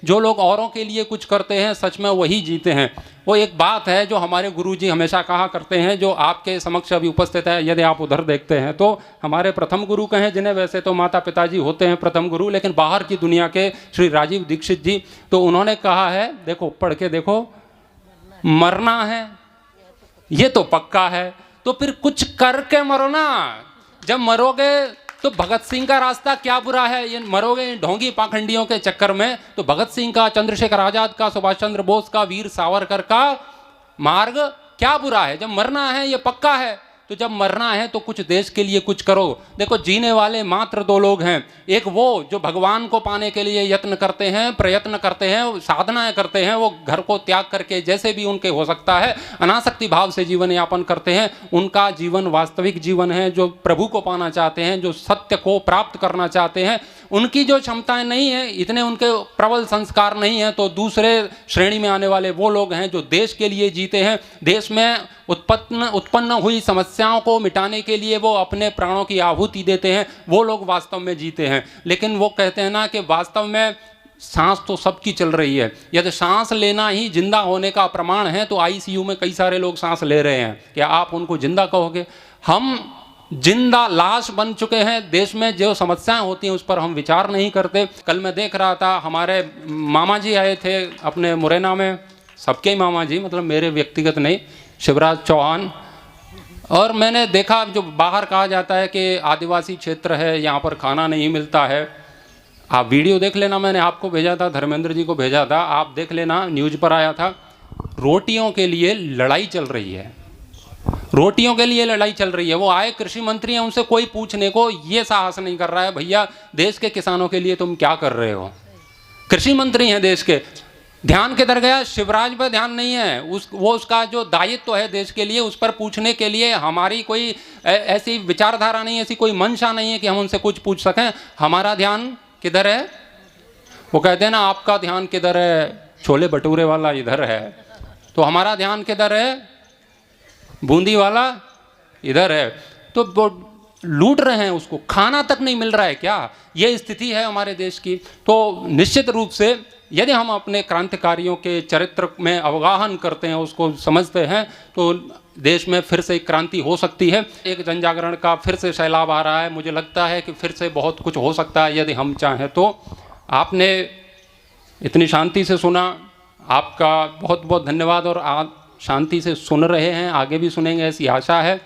जो लोग औरों के लिए कुछ करते हैं सच में वही जीते हैं। वो एक बात है जो हमारे गुरुजी हमेशा कहा करते हैं, जो आपके समक्ष अभी उपस्थित है। यदि आप उधर देखते हैं तो हमारे प्रथम गुरु कहें, जिन्हें वैसे तो माता पिताजी होते हैं प्रथम गुरु, लेकिन बाहर की दुनिया के श्री राजीव दीक्षित जी, तो उन्होंने कहा है, देखो पढ़ के देखो, मरना है ये तो पक्का है, तो फिर कुछ करके मरो ना। जब मरोगे तो भगत सिंह का रास्ता क्या बुरा है? ये मरोगे ढोंगी पाखंडियों के चक्कर में, तो भगत सिंह का, चंद्रशेखर आजाद का, सुभाष चंद्र बोस का, वीर सावरकर का मार्ग क्या बुरा है? जब मरना है ये पक्का है, तो जब मरना है तो कुछ देश के लिए कुछ करो। देखो जीने वाले मात्र दो लोग हैं, एक वो जो भगवान को पाने के लिए यत्न करते हैं, प्रयत्न करते हैं, साधनाएं करते हैं, वो घर को त्याग करके जैसे भी उनके हो सकता है अनासक्ति भाव से जीवन यापन करते हैं। उनका जीवन वास्तविक जीवन है। जो प्रभु को पाना चाहते हैं, जो सत्य को प्राप्त करना चाहते हैं, उनकी जो क्षमताएं नहीं है, इतने उनके प्रबल संस्कार नहीं है, तो दूसरे श्रेणी में आने वाले वो लोग हैं जो देश के लिए जीते हैं। देश में उत्पन्न हुई समस्याओं को मिटाने के लिए वो अपने प्राणों की आहुति देते हैं, वो लोग वास्तव में जीते हैं। लेकिन वो कहते हैं ना कि वास्तव में सांस तो सबकी चल रही है। यदि सांस लेना ही जिंदा होने का प्रमाण है तो आईसीयू में कई सारे लोग सांस ले रहे हैं, क्या आप उनको जिंदा कहोगे? हम जिंदा लाश बन चुके हैं। देश में जो समस्याएं होती हैं उस पर हम विचार नहीं करते। कल मैं देख रहा था, हमारे मामा जी आए थे अपने मुरैना में, सबके ही मामा जी, मतलब मेरे व्यक्तिगत नहीं, शिवराज चौहान। और मैंने देखा, जो बाहर कहा जाता है कि आदिवासी क्षेत्र है, यहाँ पर खाना नहीं मिलता है। आप वीडियो देख लेना, मैंने आपको भेजा था, धर्मेंद्र जी को भेजा था, आप देख लेना, न्यूज़ पर आया था। रोटियों के लिए लड़ाई चल रही है, रोटियों के लिए लड़ाई चल रही है। वो आए कृषि मंत्री हैं, उनसे कोई पूछने को ये साहस नहीं कर रहा है, भैया देश के किसानों के लिए तुम क्या कर रहे हो? कृषि मंत्री हैं देश के। ध्यान किधर गया? शिवराज पर ध्यान नहीं है। वो उसका जो दायित्व है देश के लिए, उस पर पूछने के लिए हमारी कोई ऐसी विचारधारा नहीं, ऐसी कोई मंशा नहीं है कि हम उनसे कुछ पूछ सकें। हमारा ध्यान किधर है? वो कहते हैं ना, आपका ध्यान किधर है? छोले भटूरे वाला इधर है। तो हमारा ध्यान किधर है? बूंदी वाला इधर है। तो वो लूट रहे हैं, उसको खाना तक नहीं मिल रहा है क्या? ये स्थिति है हमारे देश की। तो निश्चित रूप से यदि हम अपने क्रांतिकारियों के चरित्र में अवगाहन करते हैं, उसको समझते हैं, तो देश में फिर से एक क्रांति हो सकती है। एक जन जागरण का फिर से सैलाब आ रहा है। मुझे लगता है कि फिर से बहुत कुछ हो सकता है यदि हम चाहें तो। आपने इतनी शांति से सुना, आपका बहुत बहुत धन्यवाद। और आप शांति से सुन रहे हैं, आगे भी सुनेंगे ऐसी आशा है।